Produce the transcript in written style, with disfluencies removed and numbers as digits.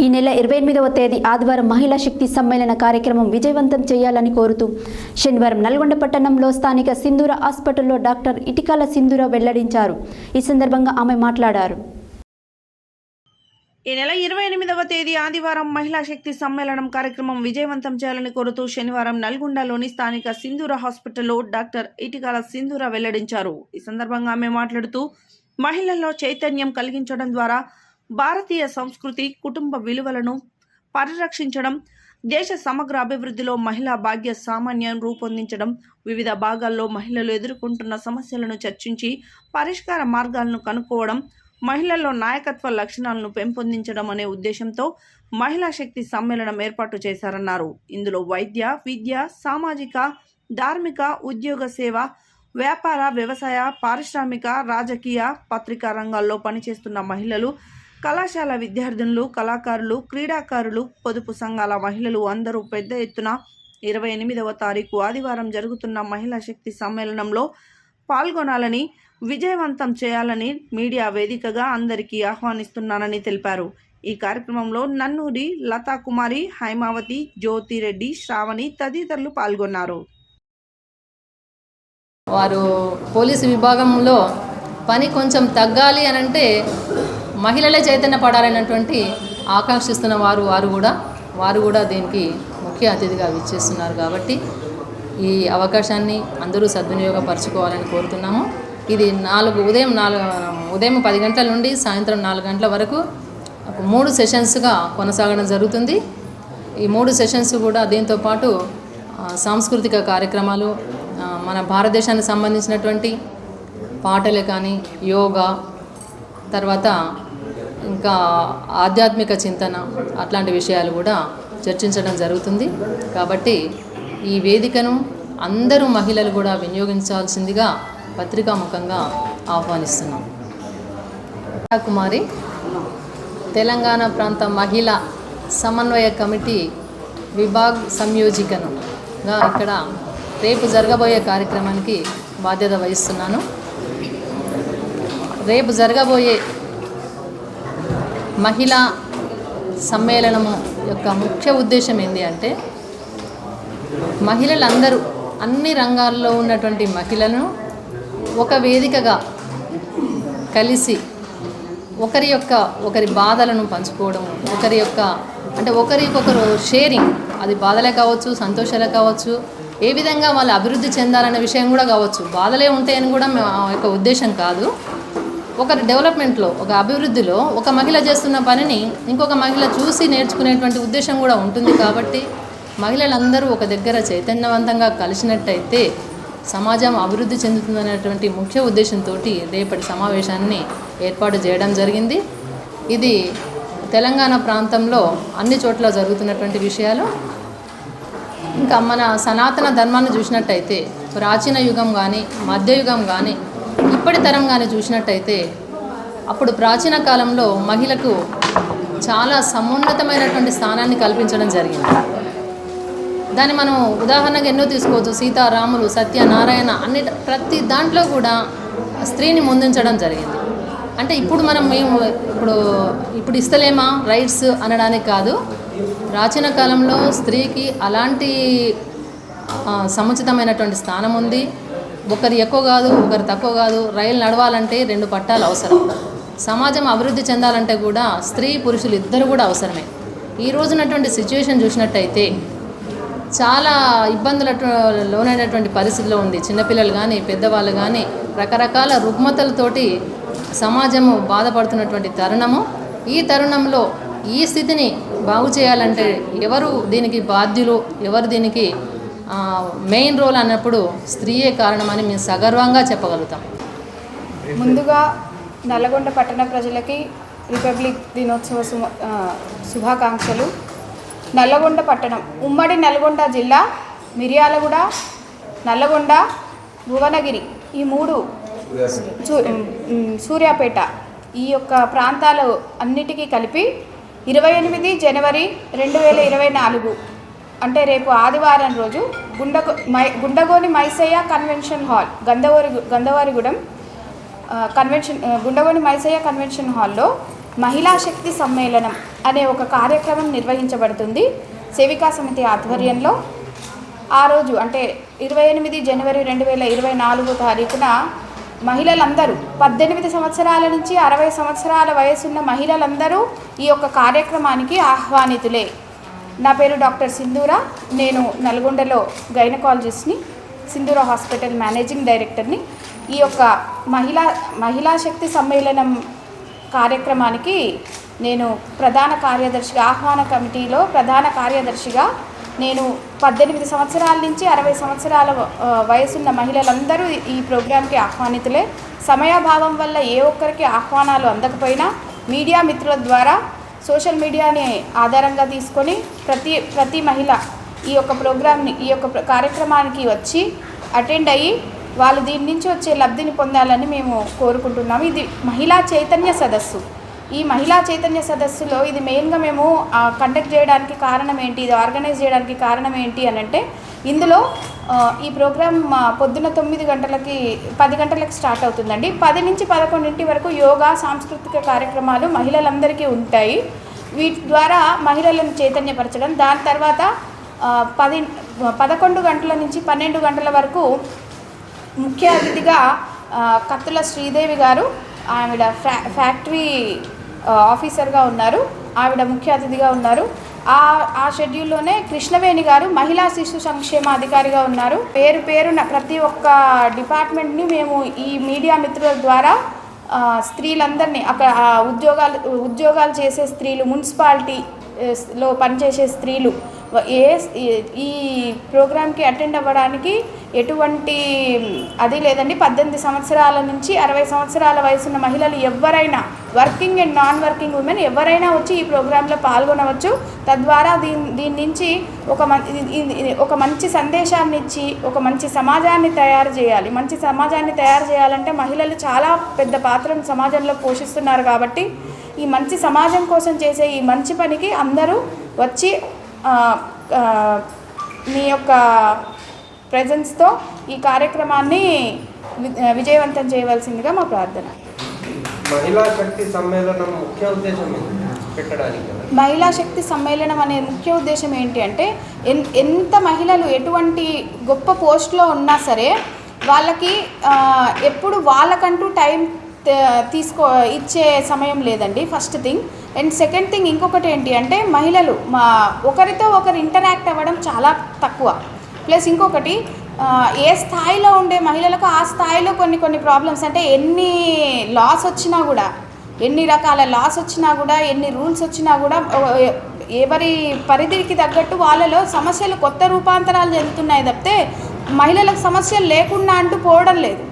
ఈ నెల 28వ తేదీ ఆదివారం మహిళా శక్తి సమ్మేళన కార్యక్రమం విజయవంతం చేయాలని కోరుతూ శనివారం నల్గొండ పట్టణంలో స్థానిక సింధూర హాస్పిటల్లో డాక్టర్ ఇటికాల సింధూర వెల్లడించారు. ఈ సందర్భంగా ఆమె మాట్లాడారు. ఈ నెల 28వ తేదీ ఆదివారం మహిళా శక్తి సమ్మేళనం కార్యక్రమం విజయవంతం చేయాలని కోరుతూ శనివారం నల్గొండలోని స్థానిక సింధూర హాస్పిటల్లో డాక్టర్ ఇటికాల సింధూర వెల్లడించారు. ఈ సందర్భంగా ఆమె మాట్లాడుతూ మహిళల్లో చైతన్యం కలిగించడం ద్వారా భారతీయ సంస్కృతి, కుటుంబ విలువలను పరిరక్షించడం, దేశ సమగ్ర అభివృద్ధిలో మహిళా భాగ్య సామాన్యం రూపొందించడం, వివిధ భాగాల్లో మహిళలు ఎదుర్కొంటున్న సమస్యలను చర్చించి పరిష్కార మార్గాలను కనుక్కోవడం, మహిళల్లో నాయకత్వ లక్షణాలను పెంపొందించడం అనే ఉద్దేశంతో మహిళా శక్తి సమ్మేళనం ఏర్పాటు చేశారన్నారు. ఇందులో వైద్య, విద్య, సామాజిక, ధార్మిక, ఉద్యోగ సేవ, వ్యాపార, వ్యవసాయ, పారిశ్రామిక, రాజకీయ, పత్రికా రంగాల్లో పనిచేస్తున్న మహిళలు, కళాశాల విద్యార్థినులు, కళాకారులు, క్రీడాకారులు, పొదుపు సంఘాల మహిళలు అందరూ పెద్ద ఎత్తున 28వ తారీఖు ఆదివారం జరుగుతున్న మహిళా శక్తి సమ్మేళనంలో పాల్గొనాలని, విజయవంతం చేయాలని మీడియా వేదికగా అందరికీ ఆహ్వానిస్తున్నానని తెలిపారు. ఈ కార్యక్రమంలో నన్నూరి లతా కుమారి, హైమావతి, జ్యోతిరెడ్డి, శ్రావణి తదితరులు పాల్గొన్నారు. వారు పోలీసు విభాగంలో పని కొంచెం తగ్గాలి అనంటే మహిళలే చైతన్య పడాలనేటువంటి ఆకాంక్షిస్తున్న వారు కూడా దీనికి ముఖ్య అతిథిగా విచ్చేస్తున్నారు. కాబట్టి ఈ అవకాశాన్ని అందరూ సద్వినియోగపరచుకోవాలని కోరుతున్నాము. ఇది ఉదయం 10 గంటల నుండి సాయంత్రం 4 గంటల వరకు 3 సెషన్స్గా కొనసాగడం జరుగుతుంది. ఈ 3 సెషన్స్ కూడా దీంతోపాటు సాంస్కృతిక కార్యక్రమాలు, మన భారతదేశానికి సంబంధించినటువంటి పాటలే కానీ, యోగా, తర్వాత ఇంకా ఆధ్యాత్మిక చింతన, అట్లాంటి విషయాలు కూడా చర్చించడం జరుగుతుంది. కాబట్టి ఈ వేదికను అందరూ మహిళలు కూడా వినియోగించాల్సిందిగా పత్రికాముఖంగా ఆహ్వానిస్తున్నాం. కుమారి, తెలంగాణ ప్రాంత మహిళా సమన్వయ కమిటీ విభాగ్ సంయోజికనుగా ఇక్కడ రేపు జరగబోయే కార్యక్రమానికి బాధ్యత వహిస్తున్నాను. రేపు జరగబోయే మహిళా సమ్మేళనము యొక్క ముఖ్య ఉద్దేశం ఏంటి అంటే, మహిళలందరూ అన్ని రంగాల్లో ఉన్నటువంటి మహిళలను ఒక వేదికగా కలిసి ఒకరి బాధలను పంచుకోవడము, ఒకరికొకరు షేరింగ్, అది బాధలే కావచ్చు, సంతోషాలే కావచ్చు, ఏ విధంగా వాళ్ళు అభివృద్ధి చెందాలనే విషయం కూడా కావచ్చు. బాధలే ఉంటాయని కూడా మా యొక్క ఉద్దేశం కాదు. ఒకరి డెవలప్మెంట్లో, ఒక అభివృద్ధిలో ఒక మహిళ చేస్తున్న పనిని ఇంకొక మహిళ చూసి నేర్చుకునేటువంటి ఉద్దేశం కూడా ఉంటుంది. కాబట్టి మహిళలందరూ ఒక దగ్గర చైతన్యవంతంగా కలిసినట్టయితే సమాజం అభివృద్ధి చెందుతుందనేటువంటి ముఖ్య ఉద్దేశంతో రేపటి సమావేశాన్ని ఏర్పాటు చేయడం జరిగింది. ఇది తెలంగాణ ప్రాంతంలో అన్ని చోట్ల జరుగుతున్నటువంటి విషయాలు. ఇంకా మన సనాతన ధర్మాన్ని చూసినట్టయితే ప్రాచీన యుగం కానీ, మధ్యయుగం కానీ, ఇప్పటి తరం కానీ చూసినట్టయితే అప్పుడు ప్రాచీన కాలంలో మహిళకు చాలా సమున్నతమైనటువంటి స్థానాన్ని కల్పించడం జరిగింది. దాన్ని మనం ఉదాహరణగా ఎన్నో తీసుకోవచ్చు. సీతారాములు, సత్యనారాయణ, ప్రతి దాంట్లో కూడా స్త్రీని ముందుంచడం జరిగింది. అంటే ఇప్పుడు ఇస్తలేమా రైట్స్ అనడానికి కాదు. ప్రాచీన కాలంలో స్త్రీకి అలాంటి సముచితమైనటువంటి స్థానం ఉంది. ఒకరు ఎక్కువ కాదు, ఒకరు తక్కువ కాదు. రైలు నడవాలంటే 2 పట్టాలు అవసరం. సమాజం అభివృద్ధి చెందాలంటే కూడా స్త్రీ పురుషులు ఇద్దరు కూడా అవసరమే. ఈ రోజునటువంటి సిచ్యువేషన్ చూసినట్టయితే చాలా ఇబ్బందులకు లోనైనటువంటి పరిస్థితిలో ఉంది. చిన్నపిల్లలు కానీ, పెద్దవాళ్ళు కానీ రకరకాల రుగ్మతలతోటి సమాజము బాధపడుతున్నటువంటి తరుణము. ఈ తరుణంలో ఈ స్థితిని బాగు చేయాలంటే ఎవరు దీనికి బాధ్యులు, ఎవరు దీనికి మెయిన్ రోల్ అన్నప్పుడు స్త్రీయే కారణమని మేము సగర్వంగా చెప్పగలుగుతాం. ముందుగా నల్లగొండ పట్టణ ప్రజలకి రిపబ్లిక్ దినోత్సవ శుభాకాంక్షలు. నల్లగొండ పట్టణం, ఉమ్మడి నల్గొండ జిల్లా, మిర్యాలగూడ, నల్లగొండ, భువనగిరి, ఈ 3 సూర్యాపేట, ఈ యొక్క ప్రాంతాలు అన్నిటికీ కలిపి 28 జనవరి 2024 అంటే రేపు ఆదివారం రోజు Gundagoni Maisayya convention hall, Gundagoni Maisayya convention హాల్లో మహిళా శక్తి సమ్మేళనం అనే ఒక కార్యక్రమం నిర్వహించబడుతుంది సేవికా సమితి ఆధ్వర్యంలో. ఆ రోజు అంటే 28 జనవరి 2024 తారీఖున మహిళలందరూ 18 సంవత్సరాల నుంచి 60 సంవత్సరాల వయసున్న మహిళలందరూ ఈ యొక్క కార్యక్రమానికి ఆహ్వానితులే. నా పేరు డాక్టర్ సింధూర. నేను నల్గొండలో గైనకాలజిస్ట్ని, సింధూర హాస్పిటల్ మేనేజింగ్ డైరెక్టర్ని. ఈ యొక్క మహిళా శక్తి సమ్మేళనం కార్యక్రమానికి నేను ప్రధాన కార్యదర్శిగా, ఆహ్వాన కమిటీలో ప్రధాన కార్యదర్శిగా నేను 18 సంవత్సరాల నుంచి 60 సంవత్సరాల వయసున్న మహిళలందరూ ఈ ప్రోగ్రాంకి ఆహ్వానితులే. సమయాభావం వల్ల ఏ ఒక్కరికి ఆహ్వానాలు అందకపోయినా మీడియా మిత్రుల ద్వారా, సోషల్ మీడియాని ఆధారంగా తీసుకొని ప్రతి మహిళ ఈ యొక్క ప్రోగ్రామ్ని, ఈ యొక్క కార్యక్రమానికి వచ్చి అటెండ్ అయ్యి వాళ్ళు దీని నుంచి వచ్చే లబ్ధిని పొందాలని మేము కోరుకుంటున్నాము. ఇది మహిళా చైతన్య సదస్సు. ఈ మహిళా చైతన్య సదస్సులో ఇది మెయిన్గా మేము కండక్ట్ చేయడానికి కారణం ఏంటి, ఇది ఆర్గనైజ్ చేయడానికి కారణం ఏంటి అని అంటే, ఇందులో ఈ ప్రోగ్రామ్ పొద్దున్న 9 గంటలకి 10 గంటలకు స్టార్ట్ అవుతుందండి. 10 నుంచి 11 వరకు యోగా, సాంస్కృతిక కార్యక్రమాలు మహిళలందరికీ ఉంటాయి. వీటి ద్వారా మహిళలను చైతన్యపరచడం. దాని తర్వాత 11 గంటల నుంచి 12 గంటల వరకు ముఖ్య అతిథిగా కత్తుల శ్రీదేవి గారు, ఆవిడ ఫ్యాక్టరీ ఆఫీసర్గా ఉన్నారు, ఆవిడ ముఖ్య అతిథిగా ఉన్నారు. ఆ షెడ్యూల్లోనే కృష్ణవేణి గారు మహిళా శిశు సంక్షేమాధికారిగా ఉన్నారు. పేరున ప్రతి ఒక్క డిపార్ట్మెంట్ని మేము ఈ మీడియా మిత్రుల ద్వారా స్త్రీలందరినీ, అక్కడ ఉద్యోగాలు చేసే స్త్రీలు, మున్సిపాలిటీలో పనిచేసే స్త్రీలు ఈ ప్రోగ్రామ్కి అటెండ్ అవ్వడానికి ఎటువంటి అది లేదండి. 18 సంవత్సరాల నుంచి 60 సంవత్సరాల వయసున్న మహిళలు ఎవరైనా, working and non working women ఎవరైనా వచ్చి ఈ ప్రోగ్రాంలో పాల్గొనవచ్చు. తద్వారా దీని నుంచి ఒక మంచి సందేశాన్ని ఇచ్చి ఒక మంచి సమాజాన్ని తయారు చేయాలి. మంచి సమాజాన్ని తయారు చేయాలంటే మహిళలు చాలా పెద్ద పాత్రను సమాజంలో పోషిస్తున్నారు. కాబట్టి ఈ మంచి సమాజం కోసం చేసే ఈ మంచి పనికి అందరూ వచ్చి మీ యొక్క ప్రెజెన్స్తో ఈ కార్యక్రమాన్ని విజయవంతం చేయవలసిందిగా మా ప్రార్థన. మహిళా శక్తి సమ్మేళనం ముఖ్య ఉద్దేశం పెట్టడానికి, మహిళా శక్తి సమ్మేళనం అనే ముఖ్య ఉద్దేశం ఏంటి అంటే, ఎంత మహిళలు ఎటువంటి గొప్ప పోస్ట్లో ఉన్నా సరే వాళ్ళకి ఎప్పుడు వాళ్ళకంటూ టైం ఇచ్చే సమయం లేదండి, first thing. And second thing ఇంకొకటి ఏంటి అంటే, మహిళలు ఒకరితో ఒకరు ఇంటరాక్ట్ అవ్వడం చాలా తక్కువ. ప్లస్ ఇంకొకటి, ఏ స్థాయిలో ఉండే మహిళలకు ఆ స్థాయిలో కొన్ని ప్రాబ్లమ్స్, అంటే ఎన్ని లాస్ వచ్చినా కూడా, ఎన్ని రకాల లాస్ వచ్చినా కూడా, ఎన్ని రూల్స్ వచ్చినా కూడా ఎవరి పరిధికి తగ్గట్టు వాళ్ళలో సమస్యలు కొత్త రూపాంతరాలు చెందుతున్నాయి తప్పితే మహిళలకు సమస్యలు లేకుండా అంటూ పోవడం లేదు.